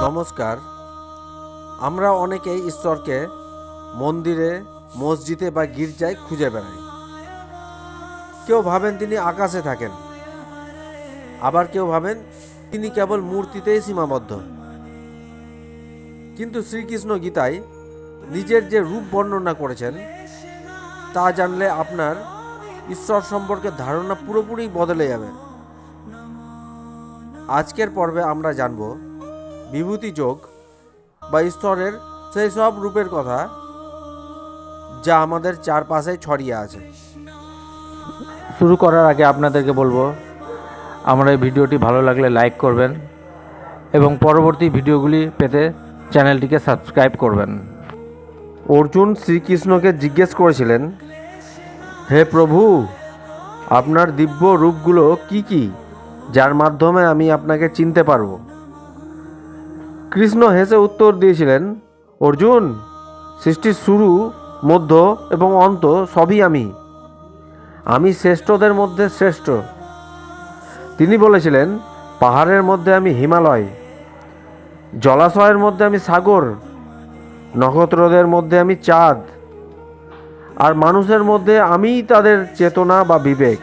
নমস্কার। আমরা অনেকেই ঈশ্বরকে মন্দিরে, মসজিদে বা গির্জায় খুঁজে বেড়াই। কেউ ভাবেন তিনি আকাশে থাকেন, আবার কেউ ভাবেন তিনি কেবল মূর্তিতেই সীমাবদ্ধ। কিন্তু শ্রীকৃষ্ণ গীতায় নিজের যে রূপ বর্ণনা করেছেন তা জানলে আপনার ঈশ্বর সম্পর্কে ধারণা পুরোপুরি বদলে যাবে। আজকের পর্বে আমরা জানব বিভূতি যোগ বা ঈশ্বরের সেই সব রূপের কথা যা আমাদের চারপাশে ছড়িয়ে আছে। শুরু করার আগে আপনাদেরকে বলবো, আমার এই ভিডিওটি ভালো লাগলে লাইক করবেন এবং পরবর্তী ভিডিওগুলি পেতে চ্যানেলটিকে সাবস্ক্রাইব করবেন। অর্জুন শ্রীকৃষ্ণকে জিজ্ঞেস করেছিলেন, হে প্রভু, আপনার দিব্য রূপগুলো কি কি, যার মাধ্যমে আমি আপনাকে চিনতে পারব? কৃষ্ণ হেসে উত্তর দিয়েছিলেন, অর্জুন, সৃষ্টির শুরু, মধ্য এবং অন্ত সবই আমি শ্রেষ্ঠদের মধ্যে শ্রেষ্ঠ। তিনি বলেছিলেন, পাহাড়ের মধ্যে আমি হিমালয়, জলাশয়ের মধ্যে আমি সাগর, নক্ষত্রদের মধ্যে আমি চাঁদ, আর মানুষের মধ্যে আমিই তাদের চেতনা বা বিবেক।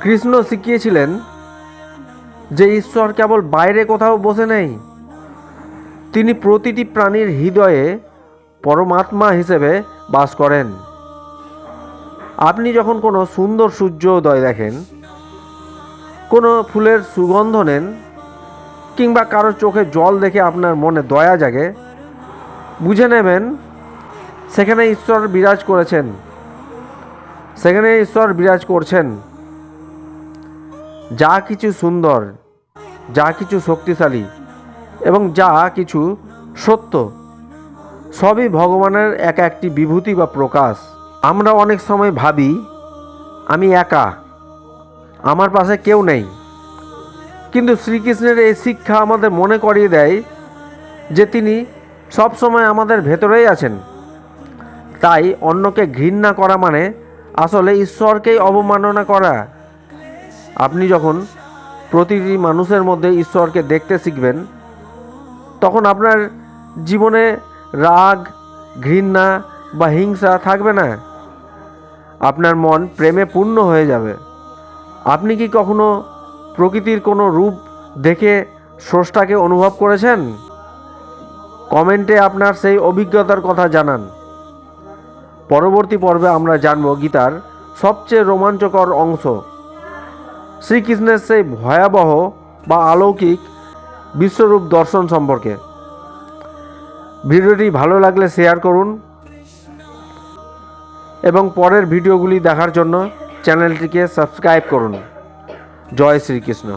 কৃষ্ণ শিখিয়েছিলেন যে ঈশ্বর কেবল বাইরে কোথাও বসে নেই, তিনি প্রতিটি প্রাণীর হৃদয়ে পরমাত্মা হিসেবে বাস করেন। আপনি যখন কোনো সুন্দর সূর্যোদয় দেখেন, কোনো ফুলের সুগন্ধ নেন, কিংবা কারো চোখে জল দেখে আপনার মনে দয়া জাগে, বুঝে নেবেন সেখানে ঈশ্বর বিরাজ করছেন। যা কিছু সুন্দর, যা কিছু শক্তিশালী এবং যা কিছু সত্য, সবই ভগবানের একটি বিভূতি বা প্রকাশ। আমরা অনেক সময় ভাবি আমি একা, আমার পাশে কেউ নেই। কিন্তু শ্রীকৃষ্ণের এই শিক্ষা আমাদের মনে করিয়ে দেয় যে তিনি সবসময় আমাদের ভেতরেই আছেন। তাই অন্যকে ঘৃণা করা মানে আসলে ঈশ্বরকেই অবমাননা করা। আপনি যখন প্রতিটি মানুষের মধ্যে ঈশ্বরকে দেখতে শিখবেন, তখন আপনার জীবনে রাগ, ঘৃণা বা হিংসা থাকবে না। আপনার মন প্রেমে পূর্ণ হয়ে যাবে। আপনি কি কখনো প্রকৃতির কোনো রূপ দেখে স্রষ্টাকে অনুভব করেছেন? কমেন্টে আপনার সেই অভিজ্ঞতার কথা জানান। পরবর্তী পর্বে আমরা জানব গীতার সবচেয়ে রোমাঞ্চকর অংশ, শ্রীকৃষ্ণের সেই ভয়াবহ বা অলৌকিক বিশ্বরূপ দর্শন সম্পর্কে। ভিডিওটি ভালো লাগলে শেয়ার করুন এবং পরের ভিডিওগুলি দেখার জন্য চ্যানেলটিকে সাবস্ক্রাইব করুন। জয় শ্রীকৃষ্ণ।